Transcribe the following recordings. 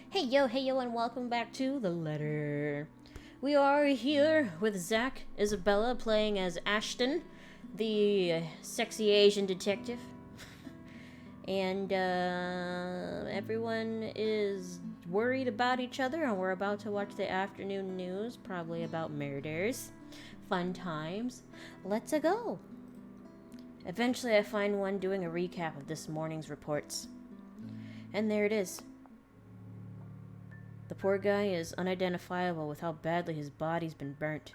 Hey yo, and welcome back to The Letter. We are here with Zach Isabella playing as Ashton, the sexy Asian detective. And everyone is worried about each other, and we're about to watch the afternoon news, probably about murders. Fun times. Let's go. Eventually, I find one doing a recap of this morning's reports. And there it is. The poor guy is unidentifiable with how badly his body's been burnt.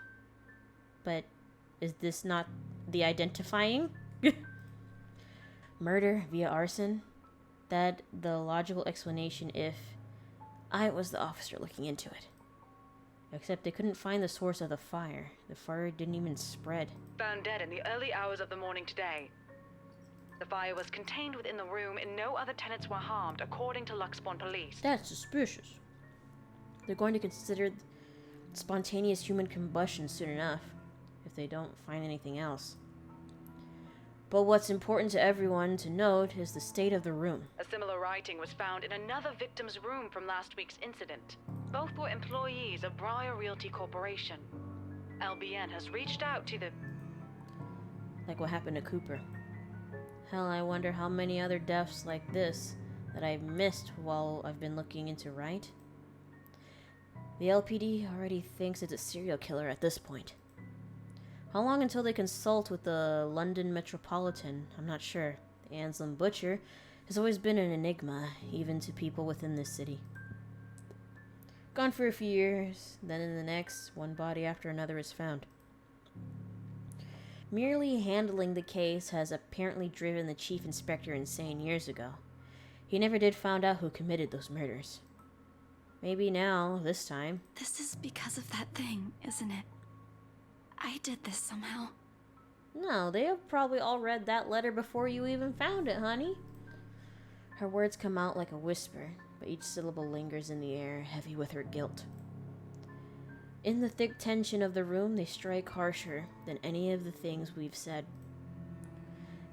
But is this not the identifying? Murder via arson? That the logical explanation if I was the officer looking into it. Except they couldn't find the source of the fire. The fire didn't even spread. Found dead in the early hours of the morning today. The fire was contained within the room and no other tenants were harmed, according to Luxbourne police. That's suspicious. They're going to consider spontaneous human combustion soon enough, if they don't find anything else. But what's important to everyone to note is the state of the room. A similar writing was found in another victim's room from last week's incident. Both were employees of Briar Realty Corporation. LBN has reached out to the... Like what happened to Cooper. Hell, I wonder how many other deaths like this that I've missed while I've been looking into, right? The LPD already thinks it's a serial killer at this point. How long until they consult with the London Metropolitan? I'm not sure. The Anselm Butcher has always been an enigma, even to people within this city. Gone for a few years, then in the next, one body after another is found. Merely handling the case has apparently driven the chief inspector insane years ago. He never did find out who committed those murders. Maybe now, this time. This is because of that thing, isn't it? I did this somehow. No, they have probably all read that letter before you even found it, honey. Her words come out like a whisper, but each syllable lingers in the air, heavy with her guilt. In the thick tension of the room, they strike harsher than any of the things we've said.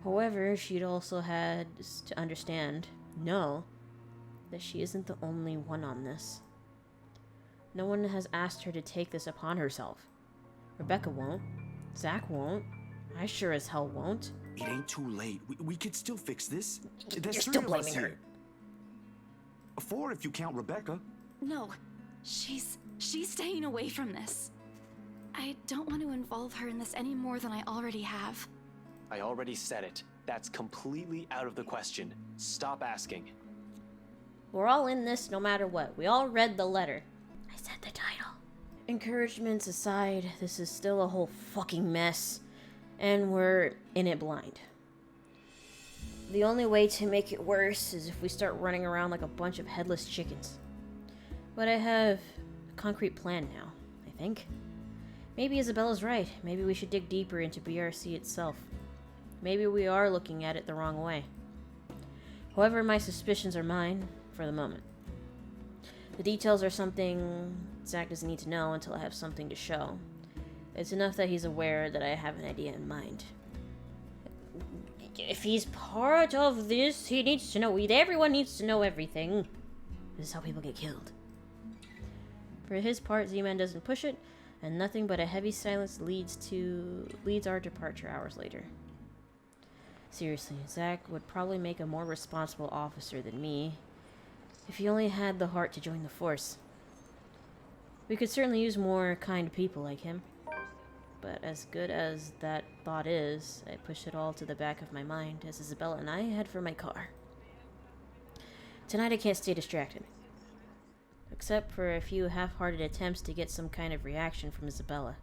However, she'd also had to understand, know, that she isn't the only one on this. No one has asked her to take this upon herself. Rebecca won't. Zach won't. I sure as hell won't. It ain't too late. We could still fix this. There's You're three still of us blaming her. here. 4 if you count Rebecca. No, she's staying away from this. I don't want to involve her in this any more than I already have. I already said it. That's completely out of the question. Stop asking. We're all in this no matter what. We all read the letter. I said the title. Encouragements aside, this is still a whole fucking mess. And we're in it blind. The only way to make it worse is if we start running around like a bunch of headless chickens. But I have a concrete plan now, I think. Maybe Isabella's right. Maybe we should dig deeper into BRC itself. Maybe we are looking at it the wrong way. However, my suspicions are mine for the moment. The details are something Zach doesn't need to know until I have something to show. It's enough that he's aware that I have an idea in mind. If he's part of this, he needs to know. Everyone needs to know everything. This is how people get killed. For his part, Z-Man doesn't push it, and nothing but a heavy silence leads our departure hours later. Seriously, Zach would probably make a more responsible officer than me if he only had the heart to join the force. We could certainly use more kind people like him. But as good as that thought is, I push it all to the back of my mind as Isabella and I head for my car. Tonight I can't stay distracted. Except for a few half-hearted attempts to get some kind of reaction from Isabella.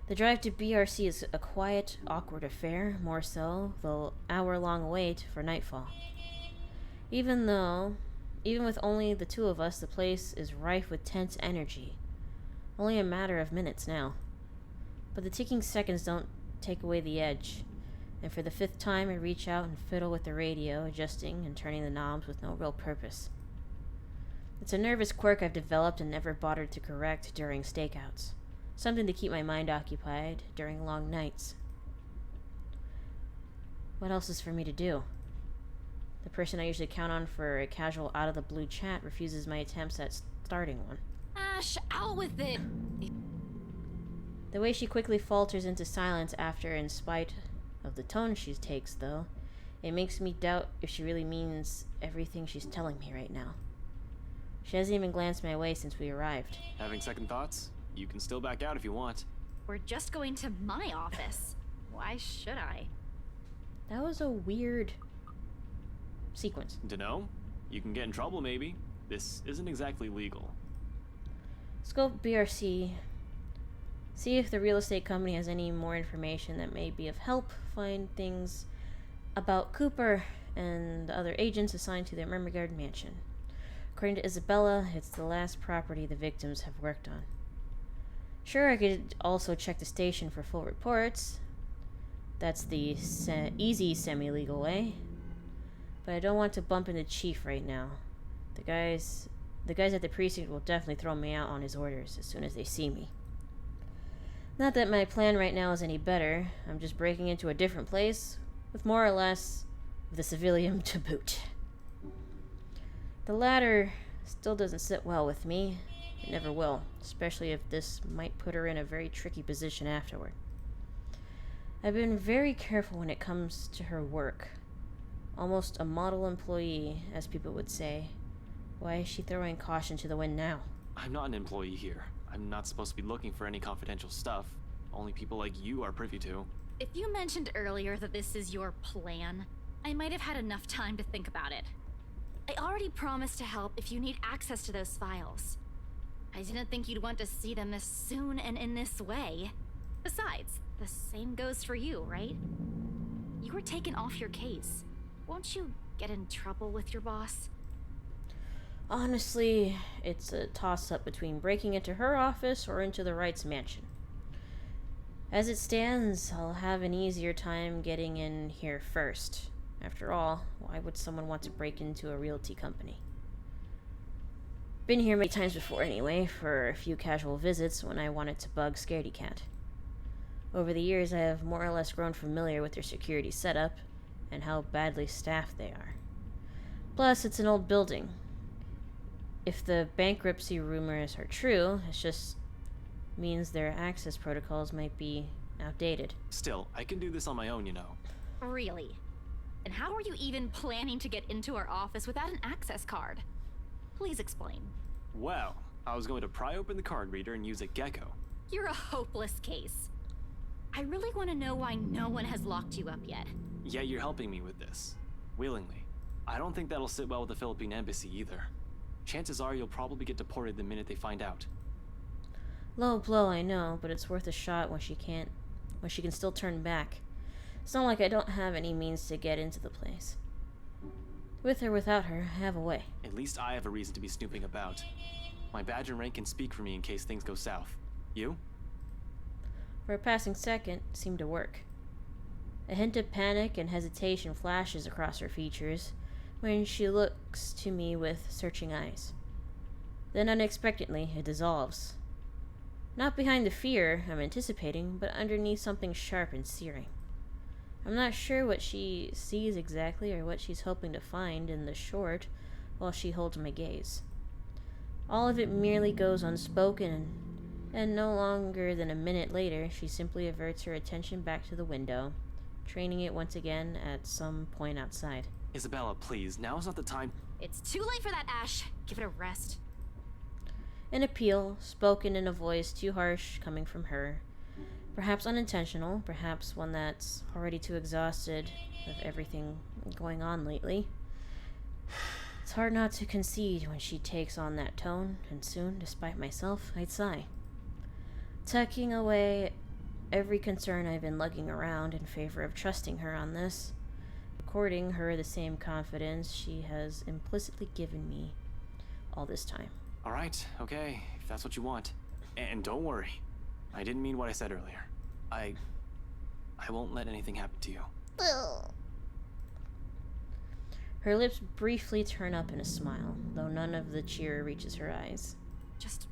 The drive to BRC is a quiet, awkward affair, more so the hour-long wait for nightfall. Even with only the two of us, the place is rife with tense energy. Only a matter of minutes now. But the ticking seconds don't take away the edge. And for the 5th time, I reach out and fiddle with the radio, adjusting and turning the knobs with no real purpose. It's a nervous quirk I've developed and never bothered to correct during stakeouts. Something to keep my mind occupied during long nights. What else is for me to do? The person I usually count on for a casual out-of-the-blue chat refuses my attempts at starting one. Ash, out with it! The way she quickly falters into silence after, in spite of the tone she takes, though, it makes me doubt if she really means everything she's telling me right now. She hasn't even glanced my way since we arrived. Having second thoughts? You can still back out if you want. We're just going to my office. Why should I? That was a weird sequence. Dunno? You can get in trouble, maybe. This isn't exactly legal. Scope BRC. See if the real estate company has any more information that may be of help. Find things about Cooper and the other agents assigned to their Mermagard mansion. According to Isabella, it's the last property the victims have worked on. Sure, I could also check the station for full reports. That's the easy semi-legal way. But I don't want to bump into Chief right now. The guys at the precinct will definitely throw me out on his orders as soon as they see me. Not that my plan right now is any better. I'm just breaking into a different place with more or less of the civilian to boot. The latter still doesn't sit well with me. It never will, especially if this might put her in a very tricky position afterward. I've been very careful when it comes to her work. Almost a model employee, as people would say. Why is she throwing caution to the wind now? I'm not an employee here. I'm not supposed to be looking for any confidential stuff. Only people like you are privy to. If you mentioned earlier that this is your plan, I might have had enough time to think about it. I already promised to help if you need access to those files. I didn't think you'd want to see them this soon and in this way. Besides, the same goes for you, right? You were taken off your case. Won't you get in trouble with your boss? Honestly, it's a toss-up between breaking into her office or into the Wright's mansion. As it stands, I'll have an easier time getting in here first. After all, why would someone want to break into a realty company? Been here many times before anyway, for a few casual visits when I wanted to bug Scaredy Cat. Over the years, I have more or less grown familiar with their security setup and how badly staffed they are. Plus, it's an old building. If the bankruptcy rumors are true, it just means their access protocols might be outdated. Still, I can do this on my own, you know. Really? And how are you even planning to get into our office without an access card? Please explain. Well, I was going to pry open the card reader and use a gecko. You're a hopeless case. I really want to know why no one has locked you up yet. Yet you're helping me with this. Willingly. I don't think that'll sit well with the Philippine embassy either. Chances are you'll probably get deported the minute they find out. Low blow, I know, but it's worth a shot when she can still turn back. It's not like I don't have any means to get into the place. With or without her, I have a way. At least I have a reason to be snooping about. My badge and rank can speak for me in case things go south. You? For a passing second, it seemed to work. A hint of panic and hesitation flashes across her features when she looks to me with searching eyes. Then unexpectedly, it dissolves. Not behind the fear I'm anticipating, but underneath something sharp and searing. I'm not sure what she sees exactly or what she's hoping to find in the short while she holds my gaze. All of it merely goes unspoken, and no longer than a minute later, she simply averts her attention back to the window, training it once again at some point outside. Isabella, please, now's not the time. It's too late for that, Ash. Give it a rest. An appeal, spoken in a voice too harsh coming from her. Perhaps unintentional, perhaps one that's already too exhausted of everything going on lately. It's hard not to concede when she takes on that tone, and soon, despite myself, I'd sigh. Tucking away every concern I've been lugging around in favor of trusting her on this, according her the same confidence she has implicitly given me all this time. Alright, okay, if that's what you want. And don't worry. I didn't mean what I said earlier. I won't let anything happen to you. Her lips briefly turn up in a smile, though none of the cheer reaches her eyes. Just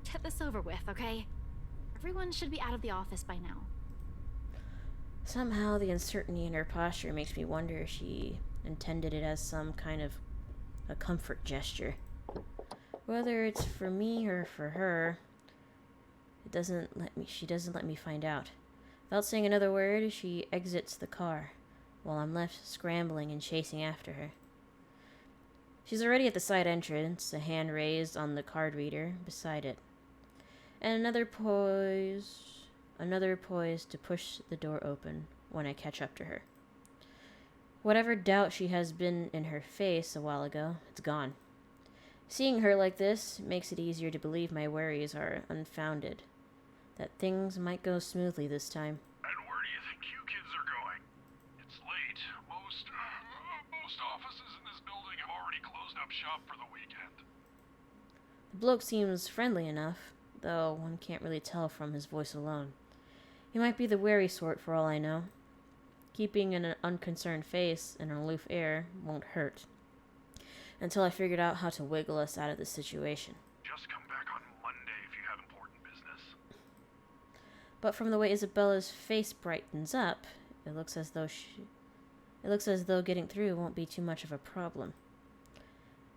get this over with, okay? Everyone should be out of the office by now. Somehow, the uncertainty in her posture makes me wonder if she intended it as some kind of a comfort gesture. Whether it's for me or for her, she doesn't let me find out. Without saying another word, she exits the car, while I'm left scrambling and chasing after her. She's already at the side entrance, a hand raised on the card reader beside it, and another poised to push the door open when I catch up to her. Whatever doubt she has been in her face a while ago, it's gone. Seeing her like this makes it easier to believe my worries are unfounded, that things might go smoothly this time. And where do you think you kids are going? It's late. Most offices in this building have already closed up shop for the weekend. The bloke seems friendly enough, though one can't really tell from his voice alone. He might be the wary sort for all I know. Keeping an unconcerned face and an aloof air won't hurt, until I figured out how to wiggle us out of the situation. Just come back on Monday if you have important business. But from the way Isabella's face brightens up, it looks as though getting through won't be too much of a problem.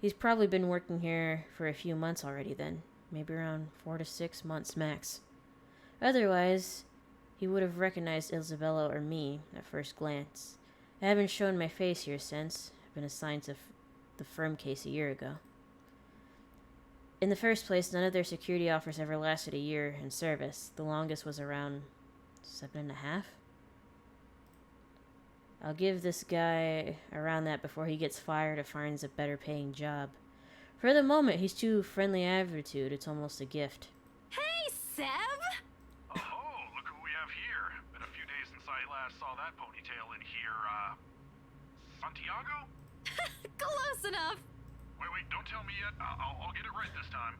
He's probably been working here for a few months already then, maybe around 4 to 6 months max. Otherwise, he would have recognized Isabella or me at first glance. I haven't shown my face here since. I've been assigned to the firm case a year ago. In the first place, none of their security offers ever lasted a year in service. The longest was around 7.5. I'll give this guy around that before he gets fired or finds a better paying job. For the moment, he's too friendly attitude. It's almost a gift. Hey, Seb! Oh, look who we have here. Been a few days since I last saw that ponytail in here, Santiago? Close enough! Wait, don't tell me yet. I'll get it right this time.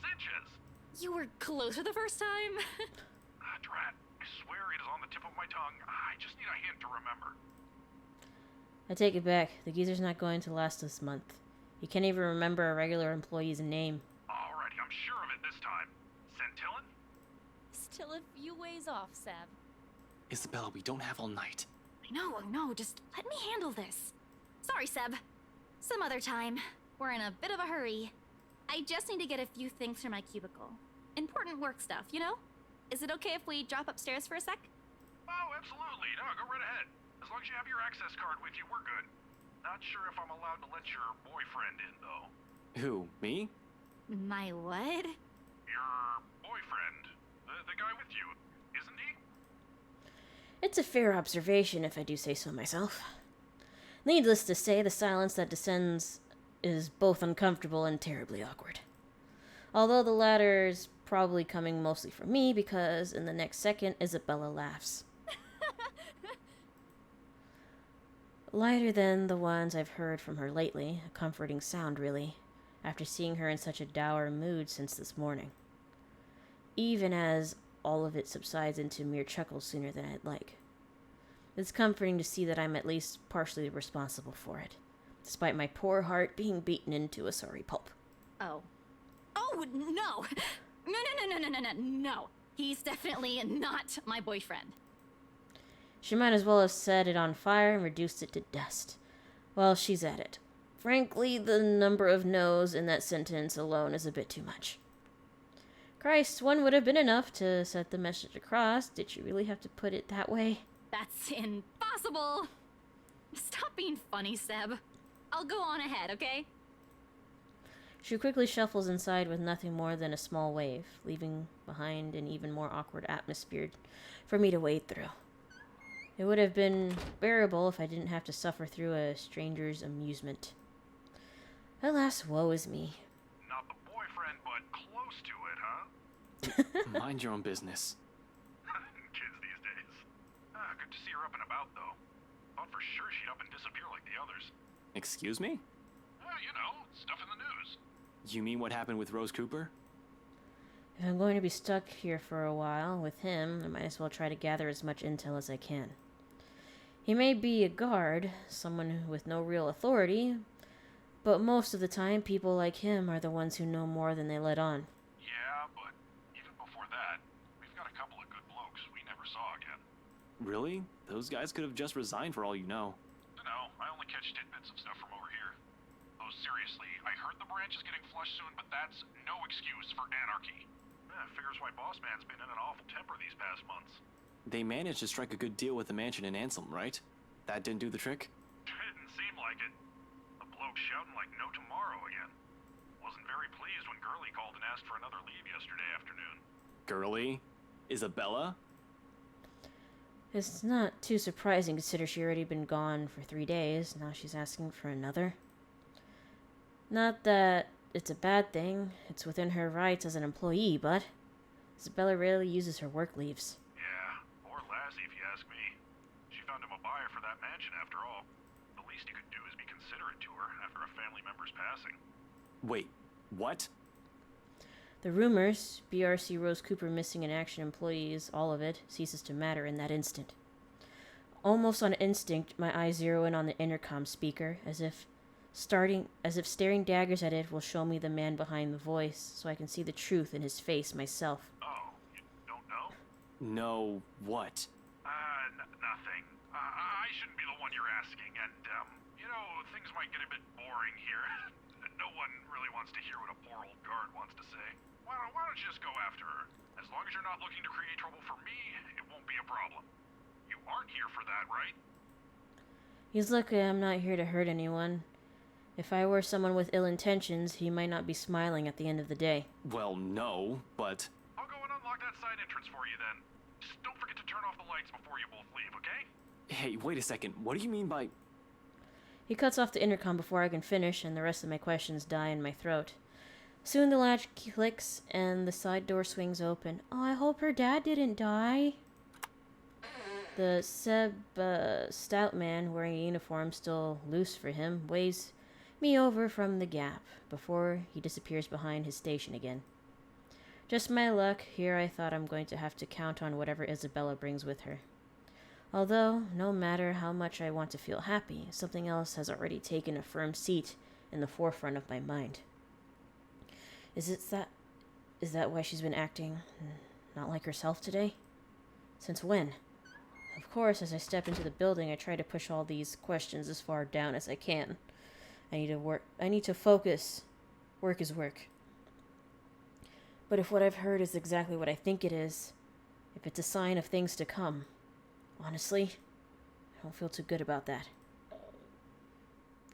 Sanchez! You were closer the first time? Drat. I swear it is on the tip of my tongue. I just need a hint to remember. I take it back. The geezer's not going to last this month. He can't even remember a regular employee's name. Alrighty, I'm sure of it this time. Centillon? Still a few ways off, Seb. Isabella, we don't have all night. I know, just let me handle this. Sorry, Seb. Some other time. We're in a bit of a hurry. I just need to get a few things from my cubicle. Important work stuff, you know? Is it okay if we drop upstairs for a sec? Oh, absolutely. No, go right ahead. As long as you have your access card with you, we're good. Not sure if I'm allowed to let your boyfriend in, though. Who, me? My what? Your boyfriend. The guy with you, isn't he? It's a fair observation, if I do say so myself. Needless to say, the silence that descends is both uncomfortable and terribly awkward. Although the latter is probably coming mostly from me, because in the next second, Isabella laughs. Lighter than the ones I've heard from her lately, a comforting sound, really, after seeing her in such a dour mood since this morning. Even as all of it subsides into mere chuckles sooner than I'd like. It's comforting to see that I'm at least partially responsible for it, despite my poor heart being beaten into a sorry pulp. Oh. Oh, no! No. He's definitely not my boyfriend. She might as well have set it on fire and reduced it to dust. Well, she's at it. Frankly, the number of no's in that sentence alone is a bit too much. Christ, one would have been enough to set the message across. Did you really have to put it that way? That's impossible! Stop being funny, Seb. I'll go on ahead, okay? She quickly shuffles inside with nothing more than a small wave, leaving behind an even more awkward atmosphere for me to wade through. It would have been bearable if I didn't have to suffer through a stranger's amusement. Alas, woe is me. Not the boyfriend, but close to it, huh? Mind your own business. Kids these days. Good to see her up and about, though. Thought for sure she'd up and disappear like the others. Excuse me? You know, stuff in the news. You mean what happened with Rose Cooper? If I'm going to be stuck here for a while with him, I might as well try to gather as much intel as I can. He may be a guard, someone with no real authority, but most of the time people like him are the ones who know more than they let on. Yeah, but even before that, we've got a couple of good blokes we never saw again. Really? Those guys could have just resigned for all you know. Dunno, No, I only catch tidbits of stuff from over here. Though seriously, I heard the branch is getting flushed soon, but that's no excuse for anarchy. Figures why Boss Man's been in an awful temper these past months. They managed to strike a good deal with the mansion in Ansem, right? That didn't do the trick? Didn't seem like it. The bloke shouting like no tomorrow again. Wasn't very pleased when Gurley called and asked for another leave yesterday afternoon. Gurley? Isabella? It's not too surprising considering she already been gone for 3 days. Now she's asking for another. Not that it's a bad thing. It's within her rights as an employee, but Isabella rarely uses her work leaves. Yeah, poor Lassie if you ask me. She found him a buyer for that mansion after all. The least he could do is be considerate to her after a family member's passing. Wait, what? The rumors, BRC Rose Cooper missing in action employees, all of it, ceases to matter in that instant. Almost on instinct, my eyes zero in on the intercom speaker, as if staring daggers at it will show me the man behind the voice, so I can see the truth in his face myself. Oh, you don't know? No, what? Nothing. I shouldn't be the one you're asking, and, things might get a bit boring here. No one really wants to hear what a poor old guard wants to say. Why don't you just go after her? As long as you're not looking to create trouble for me, it won't be a problem. You aren't here for that, right? He's lucky I'm not here to hurt anyone. If I were someone with ill intentions, he might not be smiling at the end of the day. Well, no, but... I'll go and unlock that side entrance for you then. Just don't forget to turn off the lights before you both leave, okay? Hey, wait a second. What do you mean by... He cuts off the intercom before I can finish, and the rest of my questions die in my throat. Soon the latch clicks, and the side door swings open. Oh, I hope her dad didn't die. The stout man, wearing a uniform still loose for him, waves me over from the gap before he disappears behind his station again. Just my luck, here I thought I'm going to have to count on whatever Isabella brings with her. Although, no matter how much I want to feel happy, something else has already taken a firm seat in the forefront of my mind. Is that why she's been acting not like herself today? Since when? Of course, as I step into the building, I try to push all these questions as far down as I can. I need to focus. Work is work. But if what I've heard is exactly what I think it is, if it's a sign of things to come, honestly, I don't feel too good about that.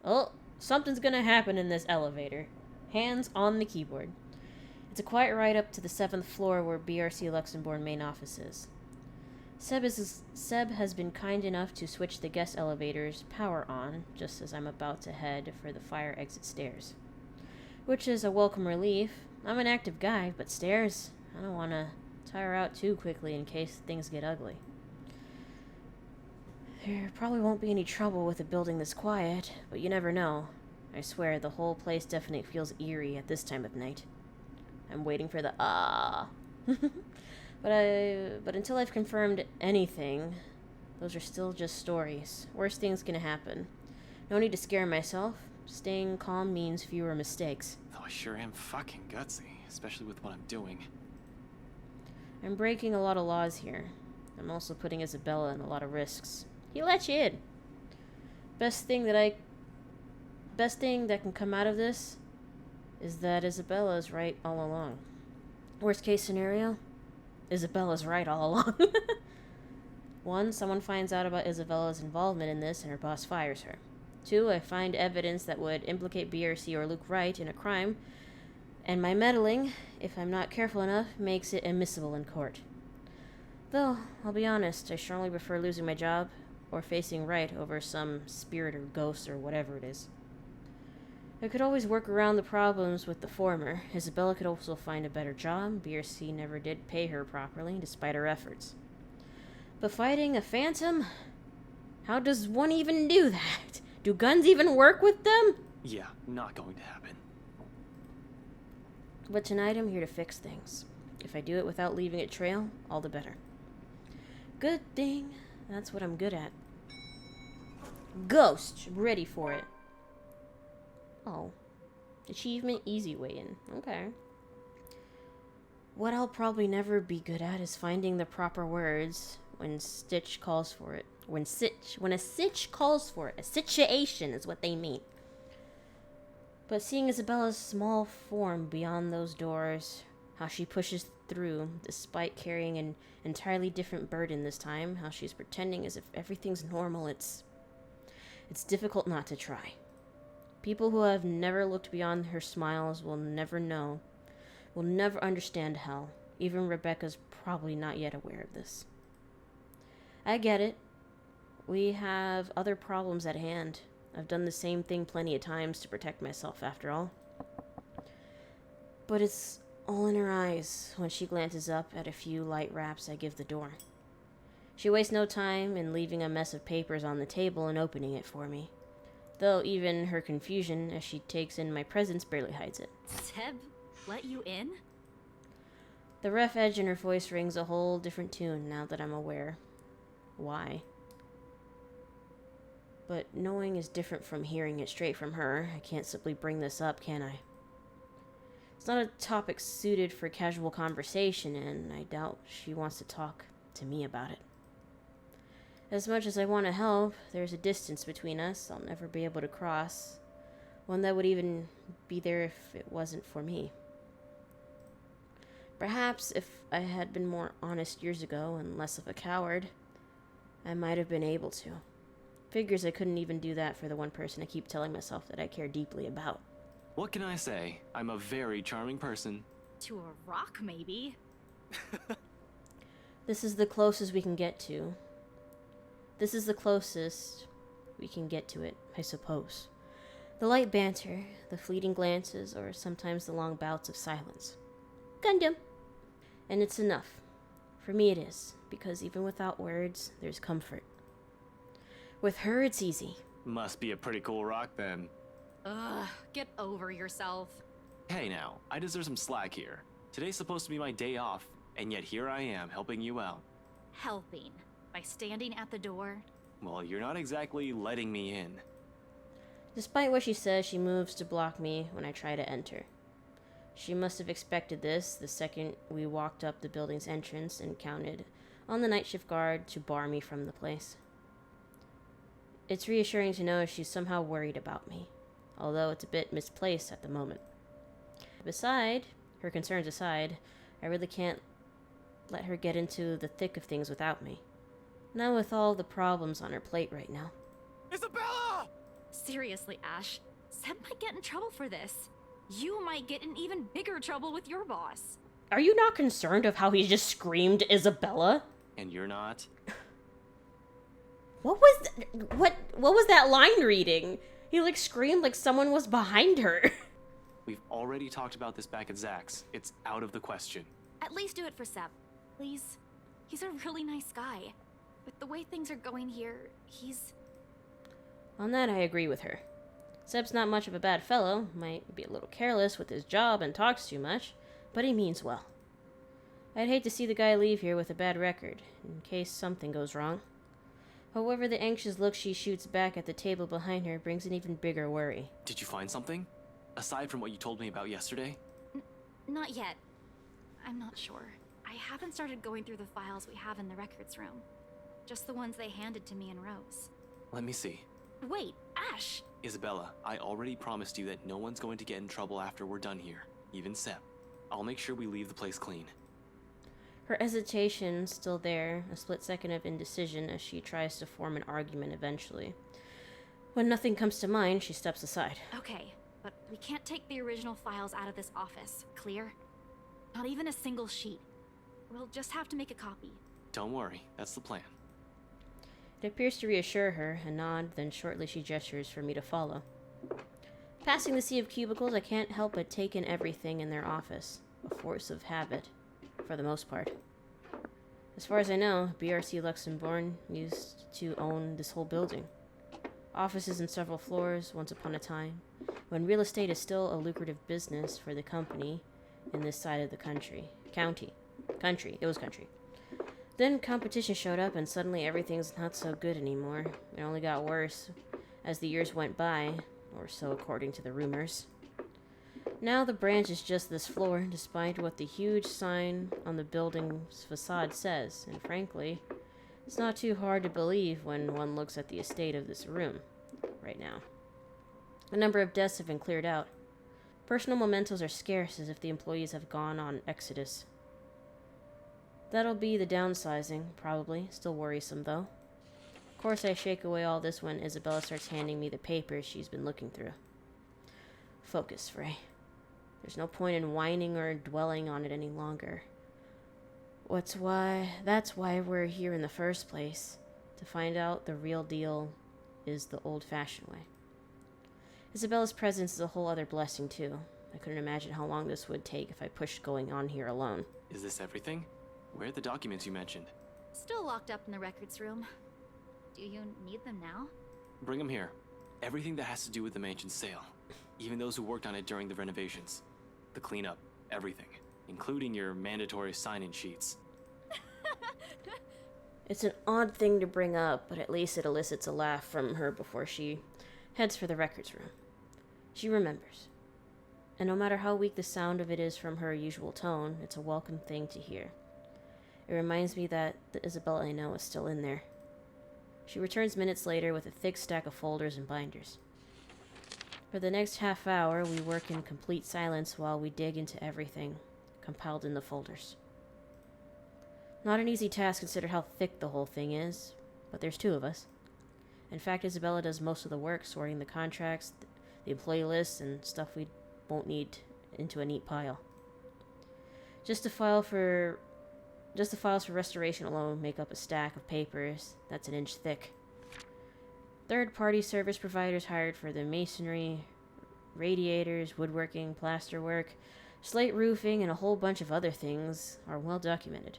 Oh, something's gonna happen in this elevator. Hands on the keyboard. It's a quiet ride up to the 7th floor where BRC Luxembourg main office is. Seb has been kind enough to switch the guest elevator's power on just as I'm about to head for the fire exit stairs. Which is a welcome relief. I'm an active guy, but stairs, I don't want to tire out too quickly in case things get ugly. There probably won't be any trouble with a building this quiet, but you never know. I swear, the whole place definitely feels eerie at this time of night. I'm waiting for the ah. But until I've confirmed anything, those are still just stories. Worst things can happen. No need to scare myself. Staying calm means fewer mistakes. Though I sure am fucking gutsy, especially with what I'm doing. I'm breaking a lot of laws here. I'm also putting Isabella in a lot of risks. He let you in. Best thing that can come out of this is that Isabella's right all along. Worst case scenario, Isabella's right all along. 1, someone finds out about Isabella's involvement in this and her boss fires her. 2, I find evidence that would implicate BRC or Luke Wright in a crime, and my meddling, if I'm not careful enough, makes it admissible in court. Though, I'll be honest, I strongly prefer losing my job or facing Wright over some spirit or ghost or whatever it is. I could always work around the problems with the former. Isabella could also find a better job. BRC never did pay her properly, despite her efforts. But fighting a phantom? How does one even do that? Do guns even work with them? Yeah, not going to happen. But tonight I'm here to fix things. If I do it without leaving a trail, all the better. Good thing. That's what I'm good at. Ghost. Ready for it. Oh. Achievement easy way in. Okay. What I'll probably never be good at is finding the proper words when Stitch calls for it. When a sitch calls for it, a situation is what they mean. But seeing Isabella's small form beyond those doors, how she pushes through despite carrying an entirely different burden this time, how she's pretending as if everything's normal, it's difficult not to try. People who have never looked beyond her smiles will never know, will never understand hell. Even Rebecca's probably not yet aware of this. I get it. We have other problems at hand. I've done the same thing plenty of times to protect myself, after all. But it's all in her eyes when she glances up at a few light raps I give the door. She wastes no time in leaving a mess of papers on the table and opening it for me. Though even her confusion as she takes in my presence barely hides it. Seb, let you in? The rough edge in her voice rings a whole different tune now that I'm aware why. But knowing is different from hearing it straight from her. I can't simply bring this up, can I? It's not a topic suited for casual conversation, and I doubt she wants to talk to me about it. As much as I want to help, there's a distance between us I'll never be able to cross. One that would even be there if it wasn't for me. Perhaps if I had been more honest years ago and less of a coward, I might have been able to. Figures I couldn't even do that for the one person I keep telling myself that I care deeply about. What can I say? I'm a very charming person. To a rock, maybe. This is the closest we can get to. This is the closest we can get to it, I suppose. The light banter, the fleeting glances, or sometimes the long bouts of silence. Gundam. And it's enough. For me it is, because even without words, there's comfort. With her, it's easy. Must be a pretty cool rock then. Ugh, get over yourself. Hey now, I deserve some slack here. Today's supposed to be my day off, and yet here I am helping you out. Helping. By standing at the door. Well, you're not exactly letting me in. Despite what she says, she moves to block me when I try to enter. She must have expected this the second we walked up the building's entrance and counted on the night shift guard to bar me from the place. It's reassuring to know she's somehow worried about me, although it's a bit misplaced at the moment. Her concerns aside, I really can't let her get into the thick of things without me. Not with all the problems on her plate right now. Isabella! Seriously, Ash. Seb might get in trouble for this. You might get in even bigger trouble with your boss. Are you not concerned of how he just screamed Isabella? And you're not? What was that line reading? He screamed like someone was behind her. We've already talked about this back at Zach's. It's out of the question. At least do it for Seb, please. He's a really nice guy. With the way things are going here, he's... On that, I agree with her. Seb's not much of a bad fellow, might be a little careless with his job and talks too much, but he means well. I'd hate to see the guy leave here with a bad record, in case something goes wrong. However, the anxious look she shoots back at the table behind her brings an even bigger worry. Did you find something? Aside from what you told me about yesterday? Not yet. I'm not sure. I haven't started going through the files we have in the records room. Just the ones they handed to me in rows. Let me see. Wait, Ash! Isabella, I already promised you that no one's going to get in trouble after we're done here. Even Seb. I'll make sure we leave the place clean. Her hesitation's still there, a split second of indecision as she tries to form an argument eventually. When nothing comes to mind, she steps aside. Okay, but we can't take the original files out of this office, clear? Not even a single sheet. We'll just have to make a copy. Don't worry, that's the plan. It appears to reassure her, a nod, then shortly she gestures for me to follow. Passing the sea of cubicles, I can't help but take in everything in their office, a force of habit, for the most part. As far as I know, BRC Luxembourg used to own this whole building. Offices in several floors, once upon a time, when real estate is still a lucrative business for the company in this side of the country. It was country. Then competition showed up and suddenly everything's not so good anymore. It only got worse as the years went by, or so according to the rumors. Now the branch is just this floor, despite what the huge sign on the building's facade says, and frankly, It's not too hard to believe when one looks at the estate of this room right now. A number of deaths have been cleared out. Personal mementos are scarce as if the employees have gone on exodus. That'll be the downsizing, probably. Still worrisome, though. Of course, I shake away all this when Isabella starts handing me the papers she's been looking through. Focus, Frey. There's no point in whining or dwelling on it any longer. That's why we're here in the first place. To find out the real deal is the old-fashioned way. Isabella's presence is a whole other blessing, too. I couldn't imagine how long this would take if I pushed going on here alone. Is this everything? Where are the documents you mentioned? Still locked up in the records room. Do you need them now? Bring them here. Everything that has to do with the mansion's sale. Even those who worked on it during the renovations. The cleanup. Everything. Including your mandatory sign-in sheets. It's an odd thing to bring up, but at least it elicits a laugh from her before she heads for the records room. She remembers. And no matter how weak the sound of it is from her usual tone, it's a welcome thing to hear. It reminds me that the Isabella I know is still in there. She returns minutes later with a thick stack of folders and binders. For the next half hour, we work in complete silence while we dig into everything compiled in the folders. Not an easy task consider how thick the whole thing is, but there's two of us. In fact, Isabella does most of the work, sorting the contracts, the employee lists, and stuff we won't need into a neat pile. Just the files for restoration alone make up a stack of papers that's an inch thick. Third-party service providers hired for the masonry, radiators, woodworking, plasterwork, slate roofing, and a whole bunch of other things are well documented.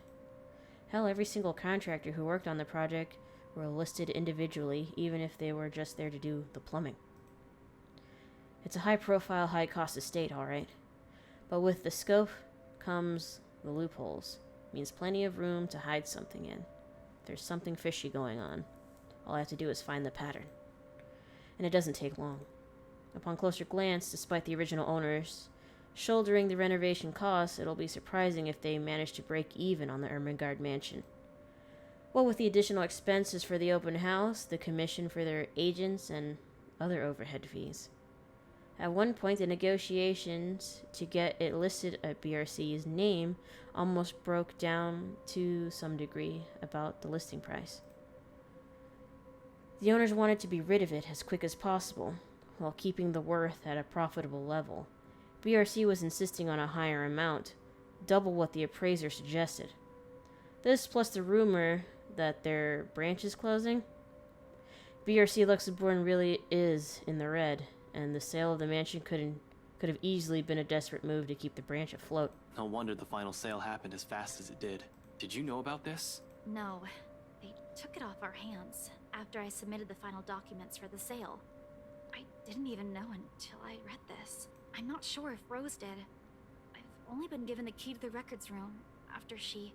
Hell, every single contractor who worked on the project were listed individually, even if they were just there to do the plumbing. It's a high-profile, high-cost estate, all right. But with the scope comes the loopholes. Means plenty of room to hide something in. If there's something fishy going on, all I have to do is find the pattern. And it doesn't take long. Upon closer glance, despite the original owners shouldering the renovation costs, it'll be surprising if they manage to break even on the Ermengarde mansion. What with the additional expenses for the open house, the commission for their agents, and other overhead fees. At one point, the negotiations to get it listed at BRC's name almost broke down to some degree about the listing price. The owners wanted to be rid of it as quick as possible, while keeping the worth at a profitable level. BRC was insisting on a higher amount, double what the appraiser suggested. This plus the rumor that their branch is closing. BRC Luxembourg really is in the red, and the sale of the mansion could have easily been a desperate move to keep the branch afloat. No wonder the final sale happened as fast as it did. Did you know about this? No. They took it off our hands after I submitted the final documents for the sale. I didn't even know until I read this. I'm not sure if Rose did. I've only been given the key to the records room after she...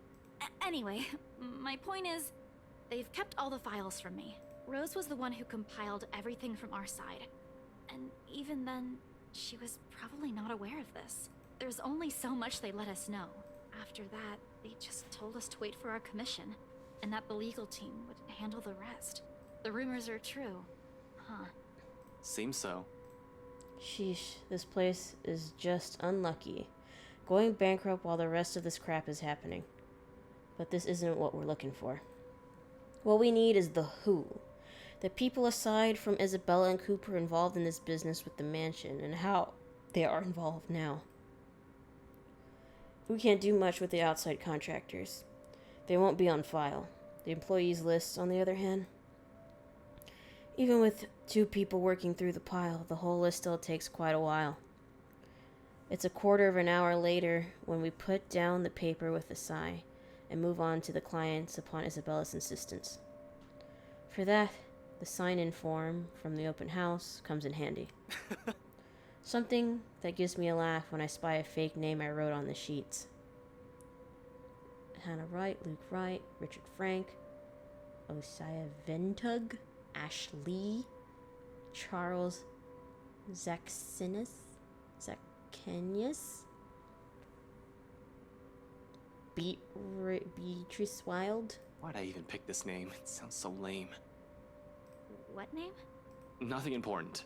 Anyway, my point is, they've kept all the files from me. Rose was the one who compiled everything from our side. And even then, she was probably not aware of this. There's only so much they let us know. After that, they just told us to wait for our commission, and that the legal team would handle the rest. The rumors are true. Huh. Seems so. Sheesh, this place is just unlucky. Going bankrupt while the rest of this crap is happening. But this isn't what we're looking for. What we need is the who. The people aside from Isabella and Cooper involved in this business with the mansion, and how they are involved now. We can't do much with the outside contractors. They won't be on file. The employees list, on the other hand. Even with 2 people working through the pile, the whole list still takes quite a while. It's a quarter of an hour later when we put down the paper with a sigh and move on to the clients upon Isabella's insistence. For that, the sign-in form from the open house comes in handy. Something that gives me a laugh when I spy a fake name I wrote on the sheets. Hannah Wright, Luke Wright, Richard Frank, Osiah Ventug, Ash Lee, Charles Zacchenius. Beatrice Wilde? Why'd I even pick this name? It sounds so lame. What name? Nothing important.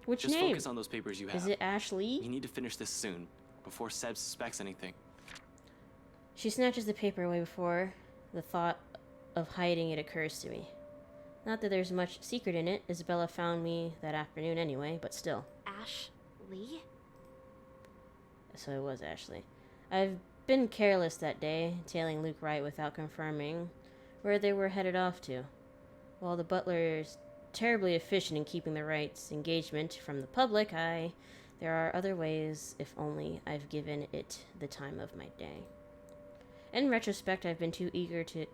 Which Just name? focus on those papers you have. Is it Ashley? We need to finish this soon, before Seb suspects anything. She snatches the paper away before the thought of hiding it occurs to me. Not that there's much secret in it. Isabella found me that afternoon anyway, but still. Ash Lee? So it was Ashley. I've been careless that day, tailing Luke Wright without confirming where they were headed off to. While the butler is terribly efficient in keeping the Wrights' engagement from the public, there are other ways, if only I've given it the time of my day. In retrospect, I've been too eager to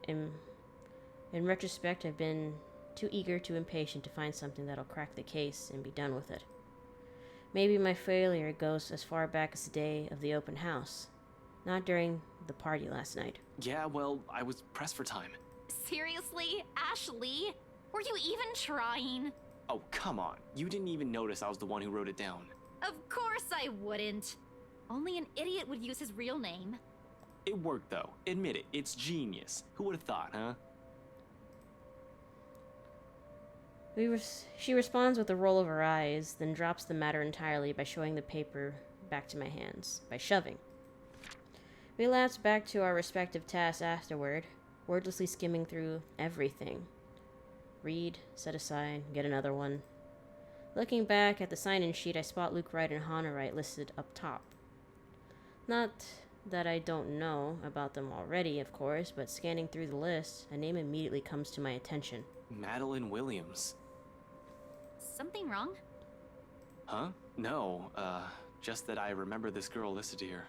impatient to find something that'll crack the case and be done with it. Maybe my failure goes as far back as the day of the open house, not during the party last night. Yeah, well, I was pressed for time. Seriously? Ash Lee? Were you even trying? Oh, come on. You didn't even notice I was the one who wrote it down. Of course I wouldn't. Only an idiot would use his real name. It worked, though. Admit it. It's genius. Who would have thought, huh? She responds with a roll of her eyes, then drops the matter entirely by showing the paper back to my hands, by shoving. We lapse back to our respective tasks afterward, wordlessly skimming through everything. Read, set aside, get another one. Looking back at the sign-in sheet, I spot Luke Wright and Hannah Wright listed up top. Not that I don't know about them already, of course, but scanning through the list, a name immediately comes to my attention. Madeline Williams. Something wrong? Huh? No, just that I remember this girl listed here.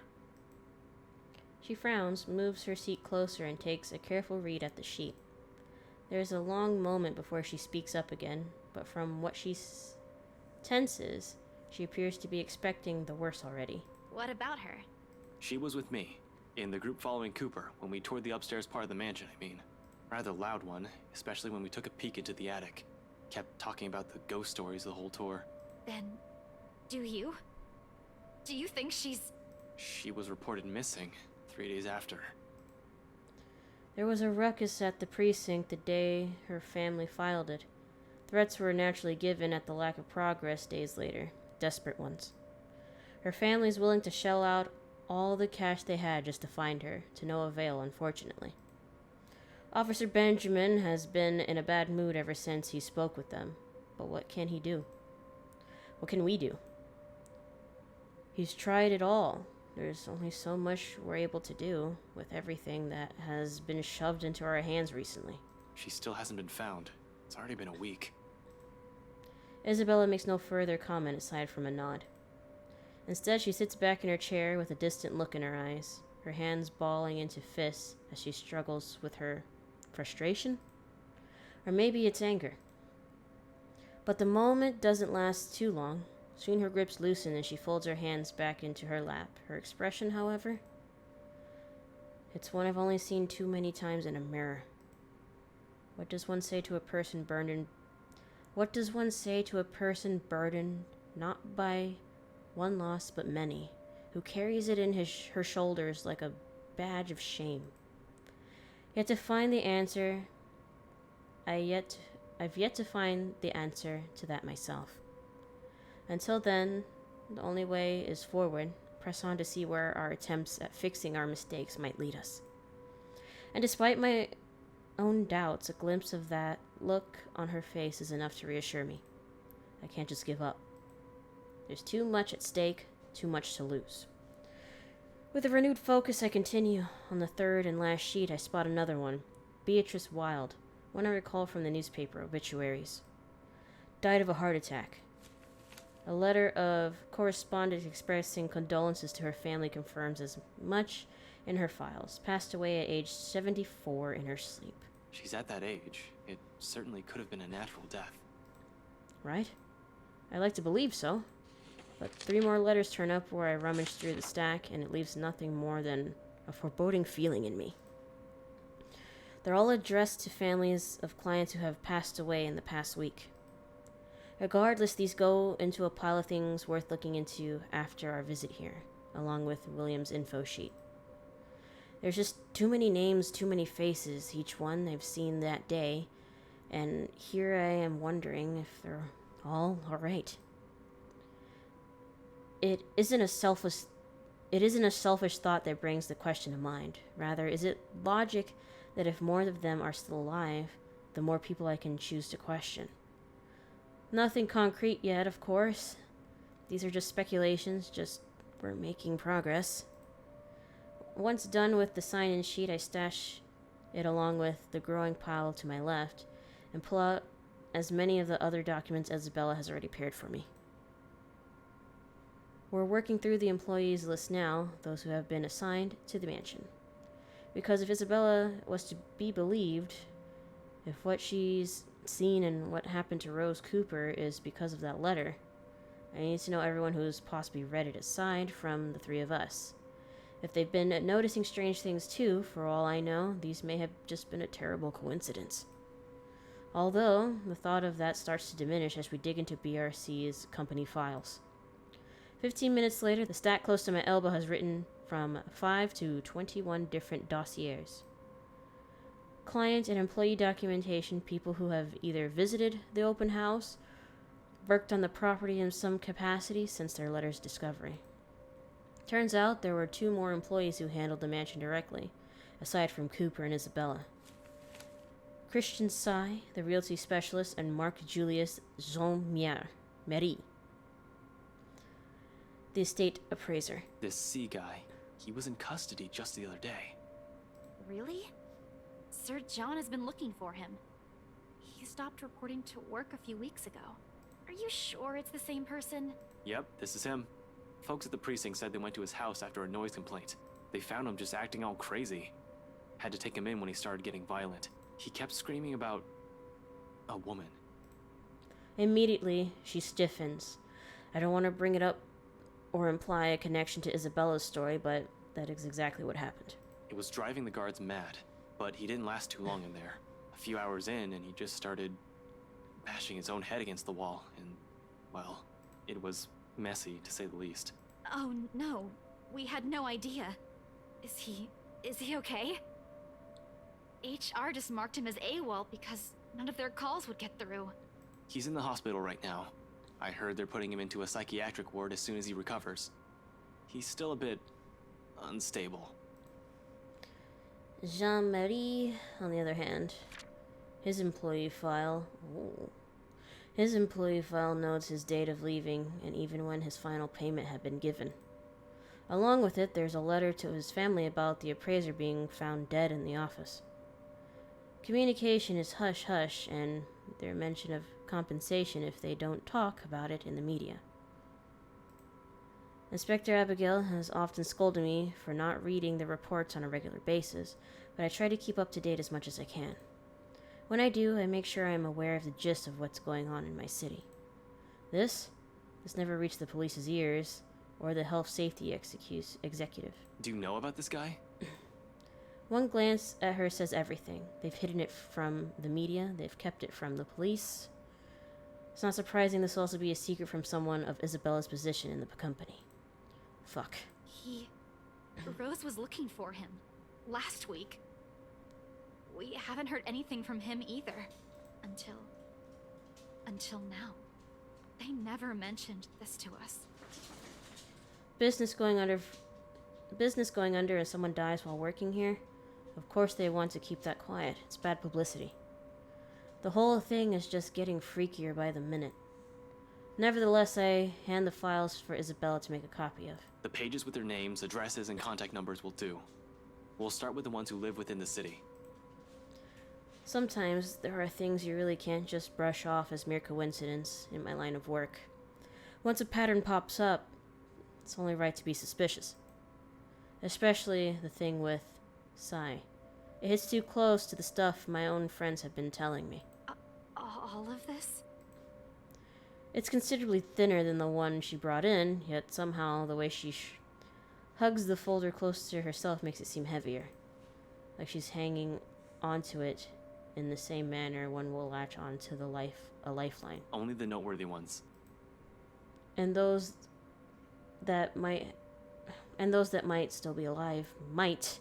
She frowns, moves her seat closer, and takes a careful read at the sheet. There's a long moment before she speaks up again, but from what she tenses, she appears to be expecting the worst already. What about her? She was with me, in the group following Cooper, when we toured the upstairs part of the mansion, I mean. Rather loud one, especially when we took a peek into the attic. Kept talking about the ghost stories the whole tour. Then, do you? Do you think she's... She was reported missing 3 days after. There was a ruckus at the precinct the day her family filed it. Threats were naturally given at the lack of progress days later, desperate ones. Her family's willing to shell out all the cash they had just to find her, to no avail, unfortunately. Officer Benjamin has been in a bad mood ever since he spoke with them, but what can he do? What can we do? He's tried it all. There's only so much we're able to do with everything that has been shoved into our hands recently. She still hasn't been found. It's already been a week. Isabella makes no further comment aside from a nod. Instead, she sits back in her chair with a distant look in her eyes, her hands balling into fists as she struggles with her frustration? Or maybe it's anger. But the moment doesn't last too long. Soon her grips loosen and she folds her hands back into her lap. Her expression, however, it's one I've only seen too many times in a mirror. What does one say to a person burdened not by one loss but many, who carries it in her shoulders like a badge of shame? Yet to find the answer, I've yet to find the answer to that myself. Until then, the only way is forward, press on to see where our attempts at fixing our mistakes might lead us. And despite my own doubts, a glimpse of that look on her face is enough to reassure me. I can't just give up. There's too much at stake, too much to lose. With a renewed focus, I continue. On the third and last sheet, I spot another one. Beatrice Wilde, one I recall from the newspaper obituaries. Died of a heart attack. A letter of correspondence expressing condolences to her family confirms as much in her files. Passed away at age 74 in her sleep. She's at that age. It certainly could have been a natural death. Right? I like to believe so. But 3 more letters turn up where I rummage through the stack, and it leaves nothing more than a foreboding feeling in me. They're all addressed to families of clients who have passed away in the past week. Regardless, these go into a pile of things worth looking into after our visit here, along with William's info sheet. There's just too many names, too many faces, each one I've seen that day, and here I am wondering if they're all alright. It isn't a selfish thought that brings the question to mind. Rather, is it logic that if more of them are still alive, the more people I can choose to question? Nothing concrete yet, of course. These are just speculations, we're making progress. Once done with the sign-in sheet, I stash it along with the growing pile to my left and pull out as many of the other documents Isabella has already prepared for me. We're working through the employees list now, those who have been assigned to the mansion. Because if Isabella was to be believed, if what she's seen and what happened to Rose Cooper is because of that letter, I need to know everyone who's possibly read it aside from the three of us. If they've been noticing strange things too, for all I know, these may have just been a terrible coincidence. Although, the thought of that starts to diminish as we dig into BRC's company files. 15 minutes later, the stack close to my elbow has written from 5 to 21 different dossiers. Client and employee documentation, people who have either visited the open house, worked on the property in some capacity since their letter's discovery. Turns out there were 2 more employees who handled the mansion directly, aside from Cooper and Isabella. Christian Sai, the realty specialist, and Mark Julius Jean-Marie, the estate appraiser. This C guy, he was in custody just the other day. Really? Sir John has been looking for him. He stopped reporting to work a few weeks ago. Are you sure it's the same person? Yep, this is him. Folks at the precinct said they went to his house after a noise complaint. They found him just acting all crazy. Had to take him in when he started getting violent. He kept screaming about a woman. Immediately, she stiffens. I don't want to bring it up or imply a connection to Isabella's story, but that is exactly what happened. It was driving the guards mad, but he didn't last too long in there. A few hours in, and he just started bashing his own head against the wall, and, well, it was messy, to say the least. Oh no, we had no idea. Is he okay? HR just marked him as AWOL because none of their calls would get through. He's in the hospital right now. I heard they're putting him into a psychiatric ward as soon as he recovers. He's still a bit unstable. Jean-Marie, on the other hand, his employee file notes his date of leaving and even when his final payment had been given. Along with it, there's a letter to his family about the appraiser being found dead in the office. Communication is hush-hush, and their mention of compensation if they don't talk about it in the media. Inspector Abigail has often scolded me for not reading the reports on a regular basis, but I try to keep up to date as much as I can. When I do, I make sure I am aware of the gist of what's going on in my city. This never reached the police's ears, or the health safety executive. Do you know about this guy? One glance at her says everything. They've hidden it from the media, they've kept it from the police. It's not surprising this will also be a secret from someone of Isabella's position in the company. Fuck. Rose was looking for him last week. We haven't heard anything from him either. Until now. They never mentioned this to us. Business going under and someone dies while working here? Of course they want to keep that quiet. It's bad publicity. The whole thing is just getting freakier by the minute. Nevertheless, I hand the files for Isabella to make a copy of. The pages with their names, addresses, and contact numbers will do. We'll start with the ones who live within the city. Sometimes there are things you really can't just brush off as mere coincidence in my line of work. Once a pattern pops up, it's only right to be suspicious. Especially the thing with Sai. It hits too close to the stuff my own friends have been telling me. All of this? It's considerably thinner than the one she brought in, yet somehow the way she hugs the folder close to herself makes it seem heavier. Like she's hanging onto it in the same manner one will latch onto a lifeline. Only the noteworthy ones. And those that might still be alive might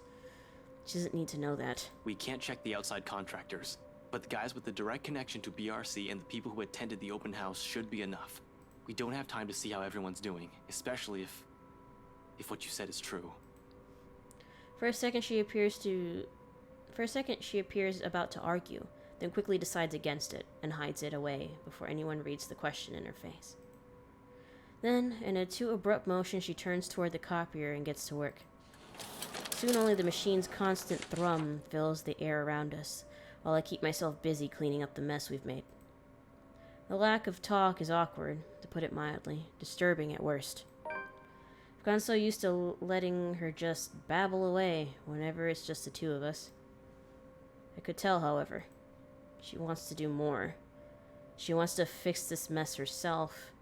She doesn't need to know that. We can't check the outside contractors, but the guys with the direct connection to BRC and the people who attended the open house should be enough. We don't have time to see how everyone's doing, especially if what you said is true. For a second, she appears about to argue, then quickly decides against it and hides it away before anyone reads the question in her face. Then, in a too abrupt motion, she turns toward the copier and gets to work. Soon only the machine's constant thrum fills the air around us, while I keep myself busy cleaning up the mess we've made. The lack of talk is awkward, to put it mildly, disturbing at worst. I've gotten so used to letting her just babble away whenever it's just the two of us. I could tell, however, she wants to do more. She wants to fix this mess herself,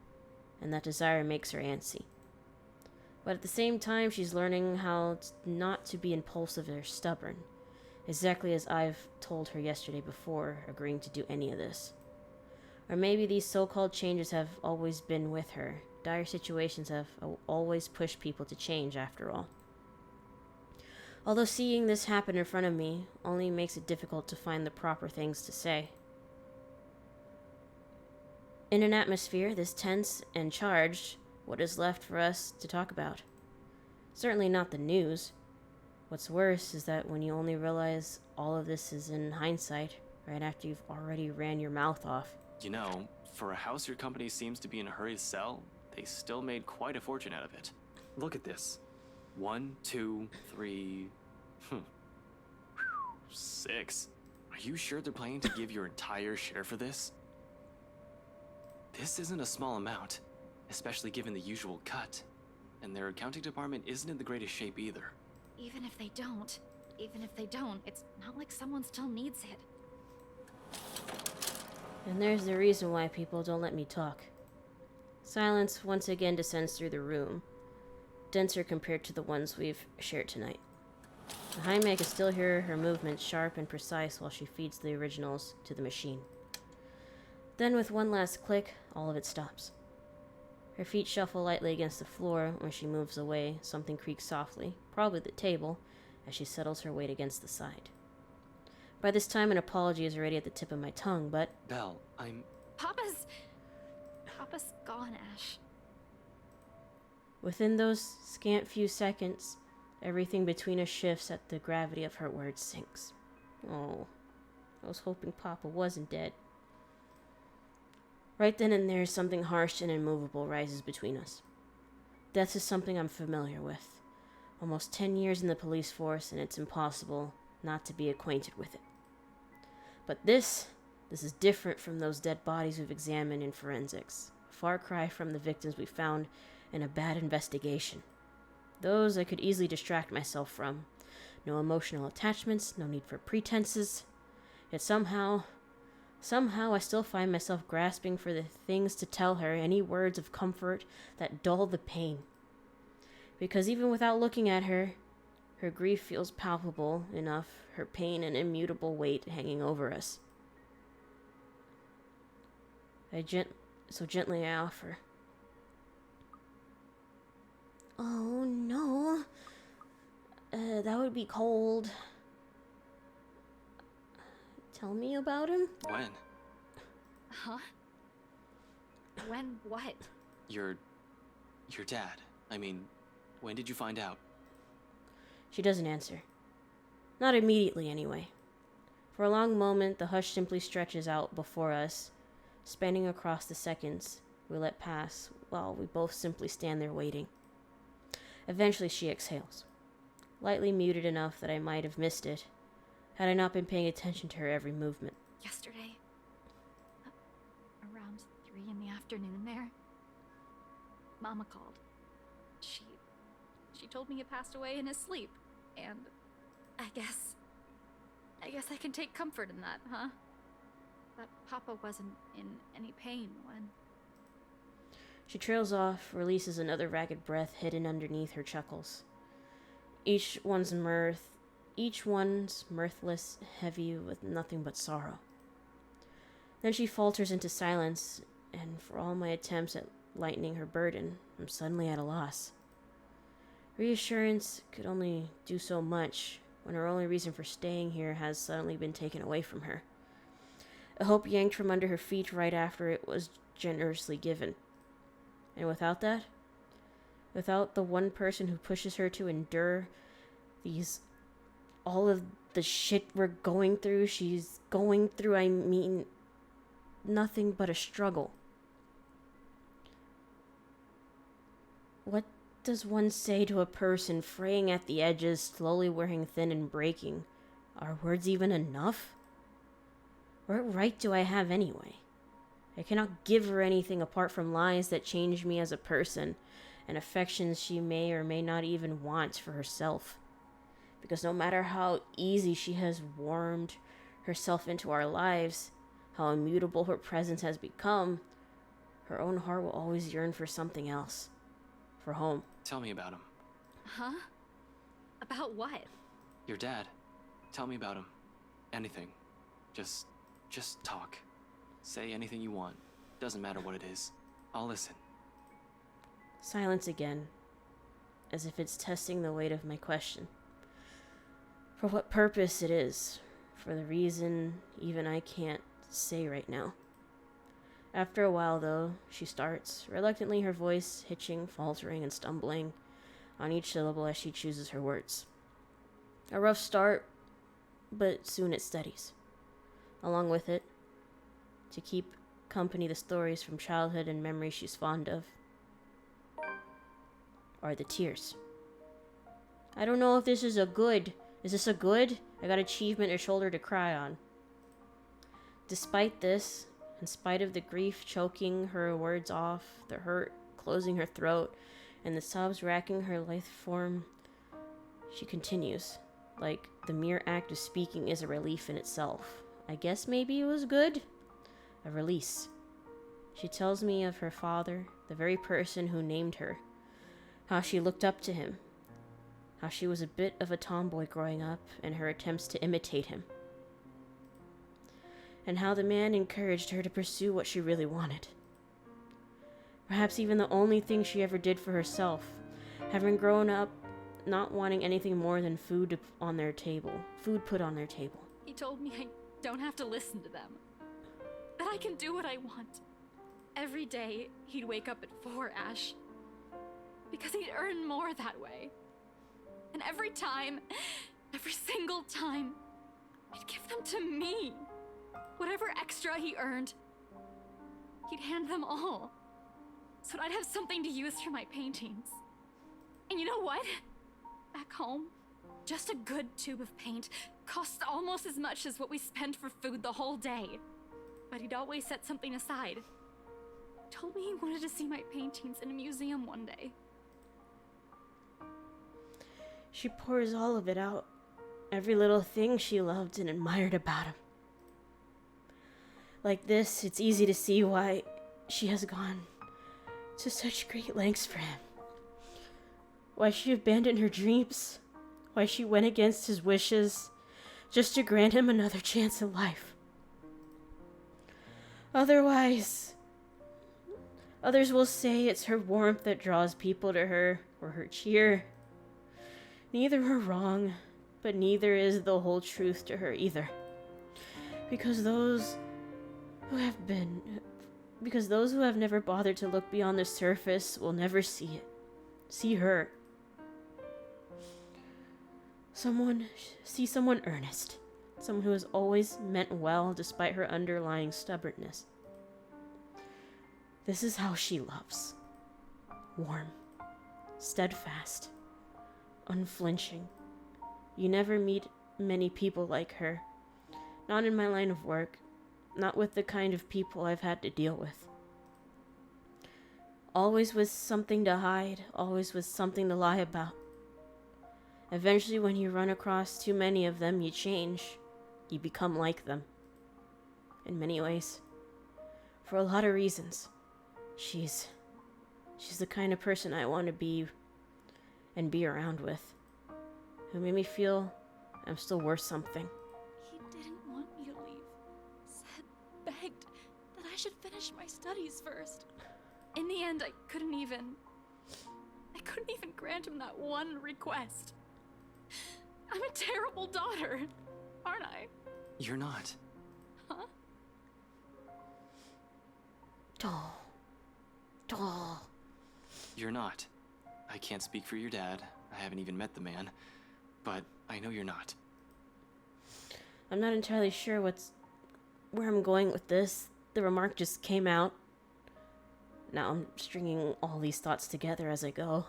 and that desire makes her antsy. But at the same time, she's learning how not to be impulsive or stubborn, exactly as I've told her yesterday before agreeing to do any of this. Or maybe these so-called changes have always been with her. Dire situations have always pushed people to change, after all. Although seeing this happen in front of me only makes it difficult to find the proper things to say. In an atmosphere this tense and charged, what is left for us to talk about? Certainly not the news. What's worse is that when you only realize all of this is in hindsight, right after you've already ran your mouth off. You know, for a house your company seems to be in a hurry to sell, they still made quite a fortune out of it. Look at this. 1, 2, 3... 6. Are you sure they're planning to give your entire share for this? This isn't a small amount, especially given the usual cut. And their accounting department isn't in the greatest shape either. Even if they don't, it's not like someone still needs it. And there's the reason why people don't let me talk. Silence once again descends through the room, denser compared to the ones we've shared tonight. Jaime can still hear her movements sharp and precise while she feeds the originals to the machine. Then with one last click, all of it stops. Her feet shuffle lightly against the floor. When she moves away, something creaks softly, probably the table, as she settles her weight against the side. By this time, an apology is already at the tip of my tongue, but... Belle, Papa's gone, Ash. Within those scant few seconds, everything between us shifts as the gravity of her words sinks. Oh, I was hoping Papa wasn't dead. Right then and there, something harsh and immovable rises between us. Death is something I'm familiar with. Almost 10 years in the police force, and it's impossible not to be acquainted with it. But this is different from those dead bodies we've examined in forensics. A far cry from the victims we found in a bad investigation. Those I could easily distract myself from. No emotional attachments, no need for pretenses. Yet somehow I still find myself grasping for the things to tell her, any words of comfort that dull the pain. Because even without looking at her, her grief feels palpable enough, her pain an immutable weight hanging over us. So gently I offer. Oh, no. That would be cold. Tell me about him? when? Huh? When what? Your dad. I mean, when did you find out? She doesn't answer. Not immediately, anyway. For a long moment, the hush simply stretches out before us, spanning across the seconds we let pass while we both simply stand there waiting. Eventually, she exhales, lightly muted enough that I might have missed it, had I not been paying attention to her every movement. Yesterday, around 3 in the afternoon there, Mama called. She told me he passed away in his sleep, and I guess I can take comfort in that, huh? That Papa wasn't in any pain when... She trails off, releases another ragged breath hidden underneath her chuckles. Each one's mirthless, heavy with nothing but sorrow. Then she falters into silence, and for all my attempts at lightening her burden, I'm suddenly at a loss. Reassurance could only do so much, when her only reason for staying here has suddenly been taken away from her. A hope yanked from under her feet right after it was generously given. And without that, without the one person who pushes her to endure all of the shit we're going through, she's going through, I mean, nothing but a struggle. What does one say to a person fraying at the edges, slowly wearing thin and breaking? Are words even enough? What right do I have anyway? I cannot give her anything apart from lies that change me as a person, and affections she may or may not even want for herself. Because no matter how easy she has warmed herself into our lives, how immutable her presence has become, her own heart will always yearn for something else. For home. Tell me about him. Huh? About what? Your dad. Tell me about him. Anything. Just talk. Say anything you want. Doesn't matter what it is. I'll listen. Silence again, as if it's testing the weight of my question. For what purpose it is, for the reason even I can't say right now. After a while, though, she starts, reluctantly, her voice hitching, faltering, and stumbling on each syllable as she chooses her words. A rough start, but soon it steadies. Along with it, to keep company the stories from childhood and memories she's fond of, are the tears. I don't know if this is a good. Is this a good? I got achievement or shoulder to cry on. Despite this, in spite of the grief choking her words off, the hurt closing her throat, and the sobs racking her lithe form, she continues, like the mere act of speaking is a relief in itself. I guess maybe it was good? A release. She tells me of her father, the very person who named her, how she looked up to him, how she was a bit of a tomboy growing up, and her attempts to imitate him, and how the man encouraged her to pursue what she really wanted. Perhaps even the only thing she ever did for herself, having grown up not wanting anything more than food put on their table. He told me I don't have to listen to them, that I can do what I want. Every day, he'd wake up at 4, Ash, because he'd earn more that way. And every single time, he'd give them to me. Whatever extra he earned, he'd hand them all, so I'd have something to use for my paintings. And you know what? Back home, just a good tube of paint costs almost as much as what we spend for food the whole day. But he'd always set something aside. Told me he wanted to see my paintings in a museum one day. She pours all of it out, every little thing she loved and admired about him. Like this, it's easy to see why she has gone to such great lengths for him. Why she abandoned her dreams. Why she went against his wishes just to grant him another chance at life. Others will say it's her warmth that draws people to her, or her cheer. Neither are wrong, but neither is the whole truth to her either. Because those who have never bothered to look beyond the surface will never see it. See her. See someone earnest. Someone who has always meant well despite her underlying stubbornness. This is how she loves. Warm. Steadfast. Unflinching. You never meet many people like her. Not in my line of work. Not with the kind of people I've had to deal with. Always with something to hide. Always with something to lie about. Eventually, when you run across too many of them, you change. You become like them. In many ways. For a lot of reasons. She's the kind of person I want to be and be around with. Who made me feel I'm still worth something. He didn't want me to leave. Begged that I should finish my studies first. In the end, I couldn't even grant him that one request. I'm a terrible daughter, aren't I? You're not. Huh? Oh. Oh. You're not. I can't speak for your dad. I haven't even met the man. But I know you're not. I'm not entirely sure where I'm going with this. The remark just came out. Now I'm stringing all these thoughts together as I go.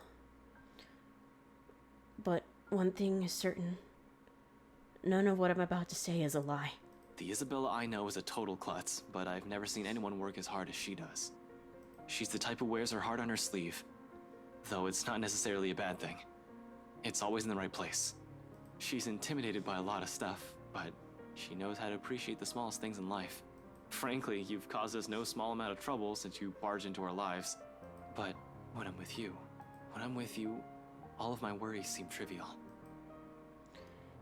But one thing is certain. None of what I'm about to say is a lie. The Isabella I know is a total klutz, but I've never seen anyone work as hard as she does. She's the type who wears her heart on her sleeve, though it's not necessarily a bad thing. It's always in the right place. She's intimidated by a lot of stuff, but she knows how to appreciate the smallest things in life. Frankly, you've caused us no small amount of trouble since you barged into our lives. But when I'm with you, all of my worries seem trivial.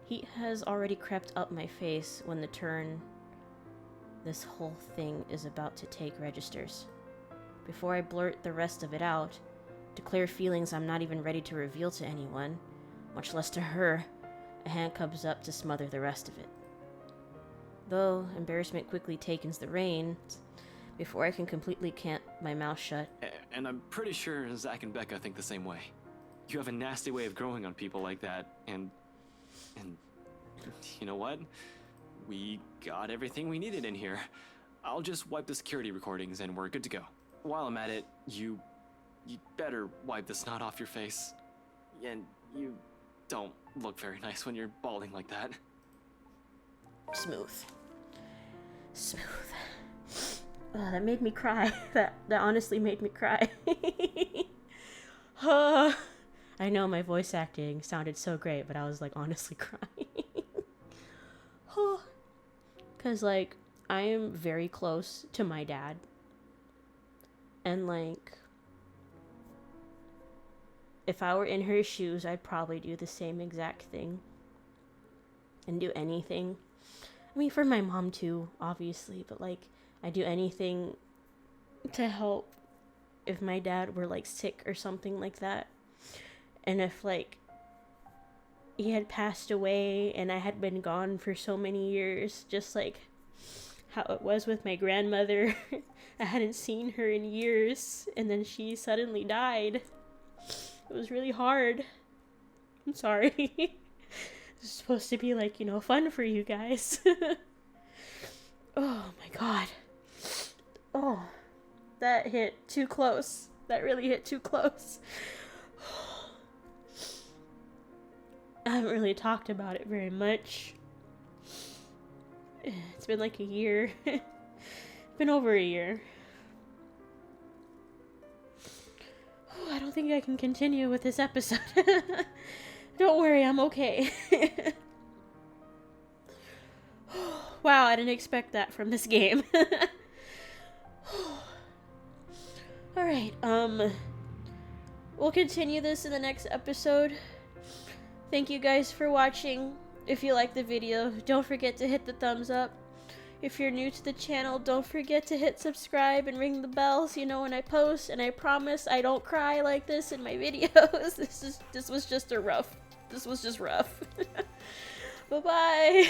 Heat has already crept up my face when the turn this whole thing is about to take registers. Before I blurt the rest of it out, declare feelings I'm not even ready to reveal to anyone, much less to her, a hand comes up to smother the rest of it. Though embarrassment quickly takes the reins, before I can completely keep my mouth shut. And I'm pretty sure Zach and Becca think the same way. You have a nasty way of growing on people like that, and you know what? We got everything we needed in here. I'll just wipe the security recordings and we're good to go. While I'm at it, you better wipe the snot off your face. And you don't look very nice when you're balding like that. Smooth. That made me cry. That honestly made me cry. I know my voice acting sounded so great, but I was like honestly crying. Cause like I am very close to my dad. And like if I were in her shoes, I'd probably do the same exact thing. And do anything. I mean, for my mom too, obviously, but like I do anything to help if my dad were like sick or something like that. And if like he had passed away and I had been gone for so many years, just like how it was with my grandmother. I hadn't seen her in years and then she suddenly died. It was really hard. I'm sorry. It's supposed to be like, you know, fun for you guys. Oh my god. Oh, that hit too close. That really hit too close. I haven't really talked about it very much. It's been like a year. It's been over a year. I don't think I can continue with this episode. Don't worry, I'm okay. Wow, I didn't expect that from this game. Alright, we'll continue this in the next episode. Thank you guys for watching. If you liked the video, don't forget to hit the thumbs up. If you're new to the channel, don't forget to hit subscribe and ring the bell so you know when I post. And I promise I don't cry like this in my videos. This was just rough. Bye-bye.